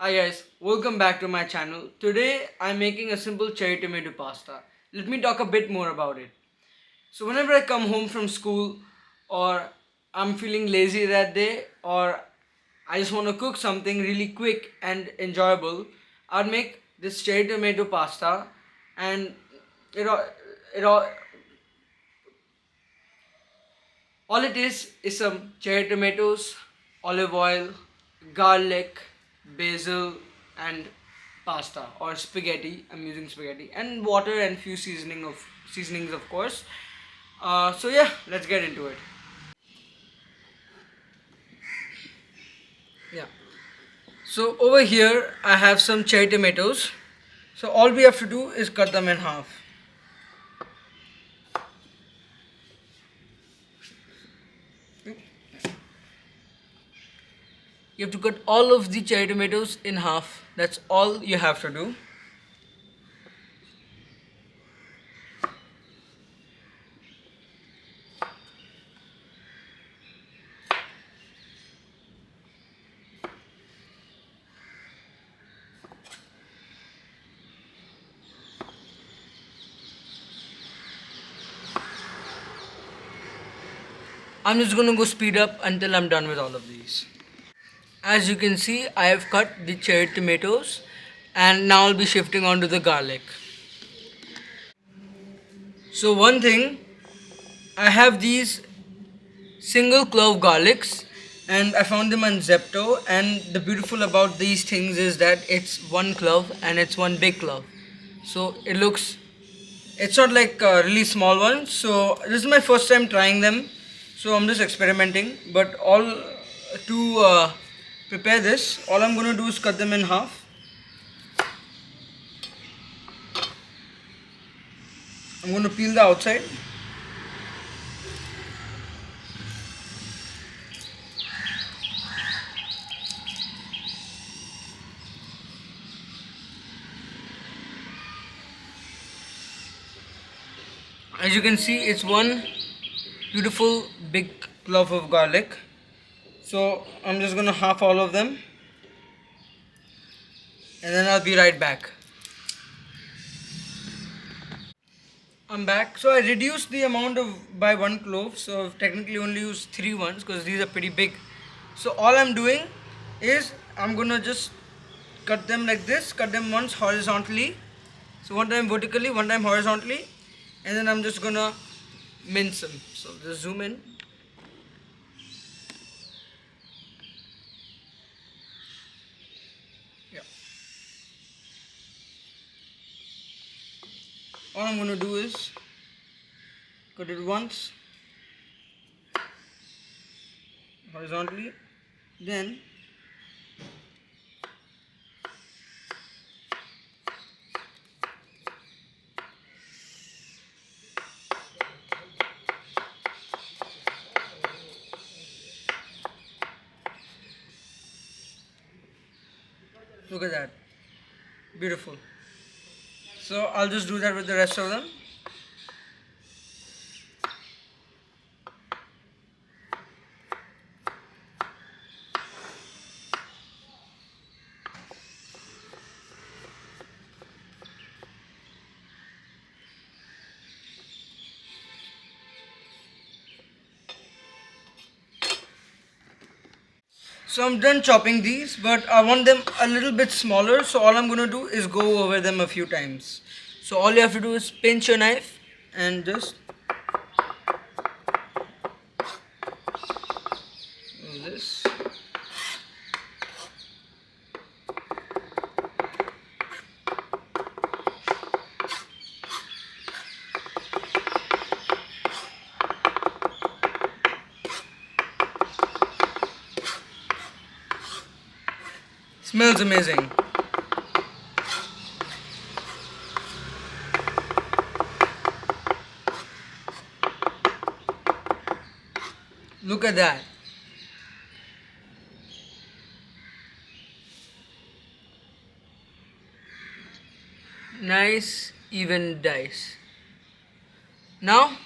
Hi guys, welcome back to my channel. Today I'm making a simple cherry tomato pasta. Let me talk a bit more about it. So whenever I come home from school or I'm feeling lazy that day or I just want to cook something really quick and enjoyable, I'd make this cherry tomato pasta and it all, it all it is some cherry tomatoes, olive oil, garlic, basil, and pasta or spaghetti. I'm using spaghetti and water and few seasonings of course. So yeah, let's get into it. Yeah. So over here I have some cherry tomatoes. So all we have to do is cut them in half. You have to cut all of the cherry tomatoes in half. That's all you have to do. I'm just gonna go speed up until I'm done with all of these. As you can see, I have cut the cherry tomatoes and now I'll be shifting on to the garlic. So one thing, I have these single clove garlics and I found them on Zepto, and the beautiful about these things is that it's one clove and it's one big clove. So it's not like a really small one. So this is my first time trying them. So I'm just experimenting, but all to prepare this, all I'm going to do is cut them in half. I'm going to peel the outside. As you can see, it's one beautiful big clove of garlic. So I'm just gonna half all of them and then I'll be right back. I'm back. So I reduced the amount of by one clove. So I've technically only used three ones because these are pretty big. So all I'm doing is I'm gonna just cut them like this, cut them once horizontally. So one time vertically, one time horizontally, and then I'm just gonna mince them. So just zoom in. Yeah. All I'm gonna do is cut it once horizontally, then look at that, beautiful. So I'll just do that with the rest of them. So I'm done chopping these, but I want them a little bit smaller. So all I'm going to do is go over them a few times. So all you have to do is pinch your knife and just do this. Smells amazing. Look at that. Nice even dice. Now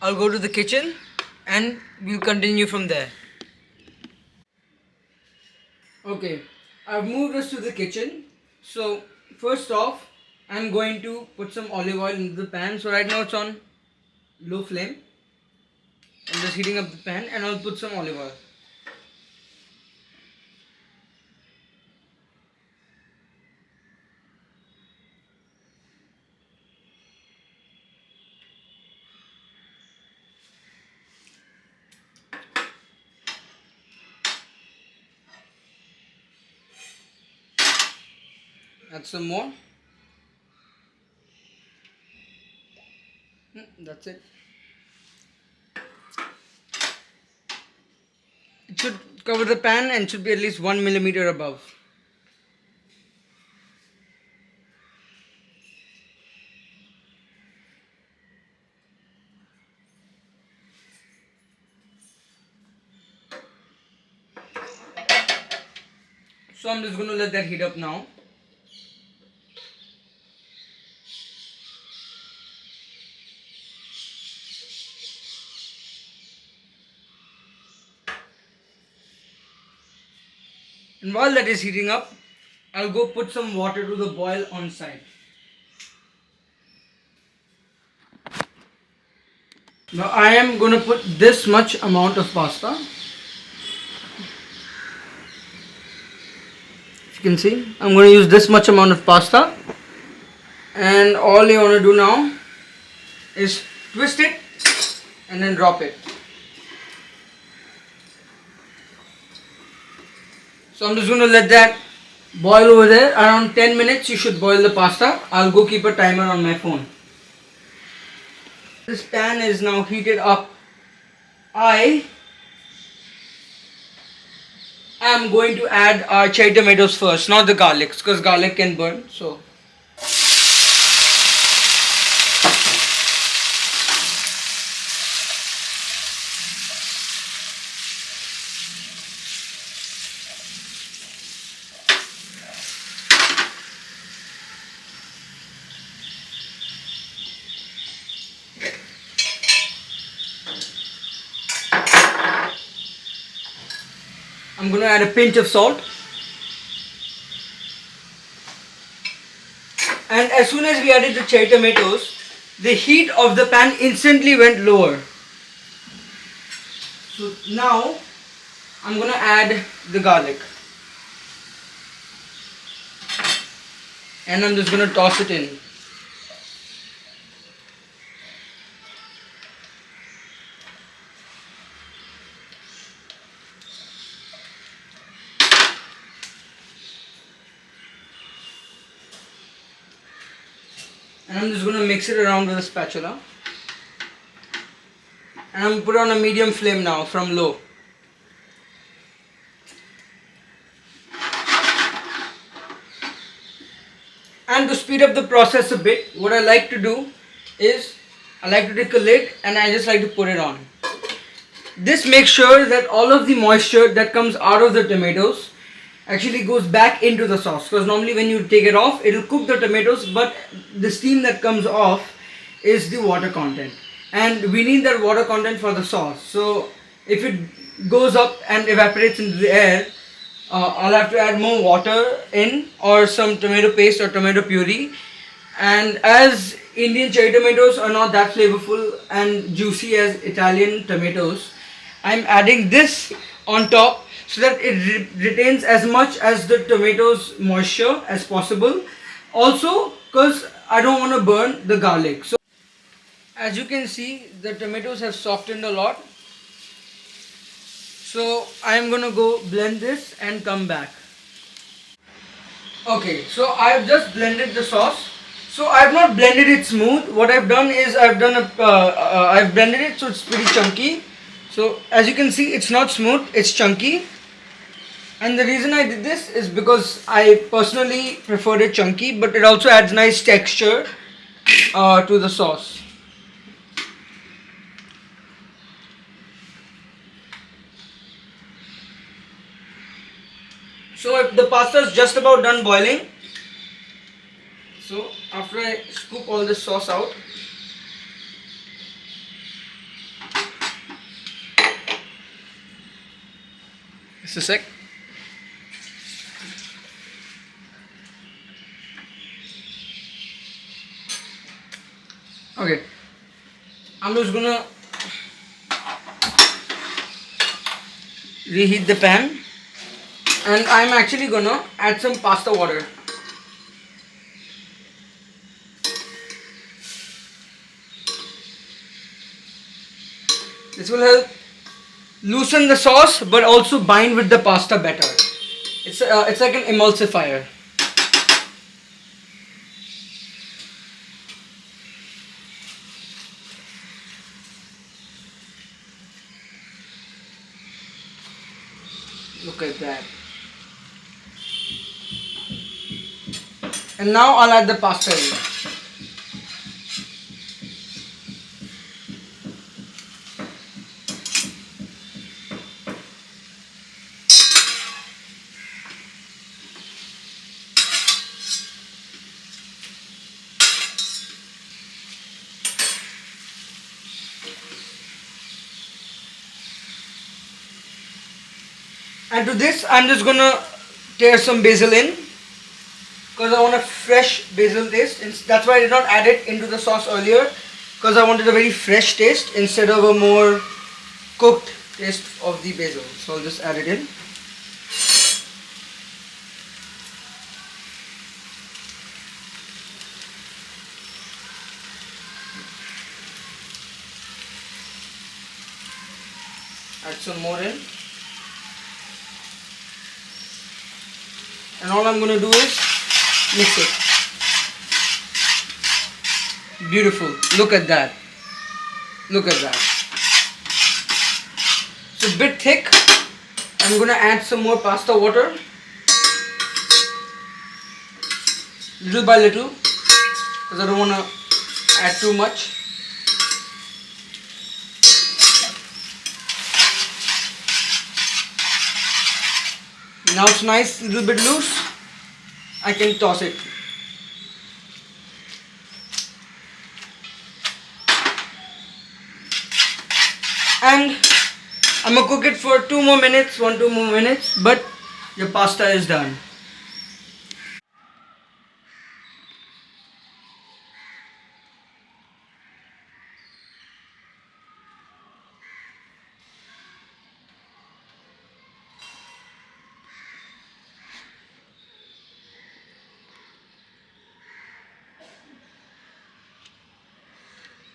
I'll go to the kitchen and we'll continue from there. Okay, I've moved us to the kitchen. So first off, I'm going to put some olive oil into the pan. So right now it's on low flame. I'm just heating up the pan and I'll put some olive oil. Add some more. That's it. It should cover the pan and should be at least 1 millimeter above. So I'm just going to let that heat up now. And while that is heating up, I'll go put some water to the boil on side. Now I am going to put this much amount of pasta. As you can see, I'm going to use this much amount of pasta. And all you want to do now is twist it and then drop it. So I'm just going to let that boil over there. Around 10 minutes you should boil the pasta. I'll go keep a timer on my phone. This pan is now heated up. I am going to add our cherry tomatoes first, not the garlics, because garlic can burn. So I'm going to add a pinch of salt. And as soon as we added the cherry tomatoes, the heat of the pan instantly went lower. So now I'm going to add the garlic. And I'm just going to toss it in. And I'm just going to mix it around with a spatula. And I'm going to put it on a medium flame now from low. And to speed up the process a bit, what I like to do is I like to take a lid and I just like to put it on. This makes sure that all of the moisture that comes out of the tomatoes actually goes back into the sauce, because normally when you take it off, it will cook the tomatoes, but the steam that comes off is the water content, and we need that water content for the sauce. So if it goes up and evaporates into the air, I'll have to add more water in, or some tomato paste or tomato puree. And as Indian cherry tomatoes are not that flavorful and juicy as Italian tomatoes, I'm adding this on top so that it retains as much as the tomatoes moisture as possible. Also, because I don't want to burn the garlic. So as you can see, the tomatoes have softened a lot. So I'm gonna go blend this and come back. Okay, so I've just blended the sauce. So I've not blended it smooth. What I've done is I've blended it so it's pretty chunky. So as you can see, it's not smooth, it's chunky. And the reason I did this is because I personally preferred it chunky, but it also adds nice texture to the sauce. So if the pasta is just about done boiling, so after I scoop all this sauce out, just a sec. Okay, I'm just gonna reheat the pan, and I'm actually gonna add some pasta water. This will help loosen the sauce but also bind with the pasta better. It's like an emulsifier. Look at that. And now I'll add the pasta in. And to this, I'm just gonna tear some basil in because I want a fresh basil taste. That's why I did not add it into the sauce earlier, because I wanted a very fresh taste instead of a more cooked taste of the basil. So I'll just add it in. Add some more in. And all I'm going to do is mix it. Beautiful. Look at that. Look at that. It's a bit thick. I'm going to add some more pasta water. Little by little, because I don't want to add too much. Now it's nice, little bit loose. I can toss it. And I'm gonna cook it for 2 more minutes, 1-2 more minutes, but your pasta is done.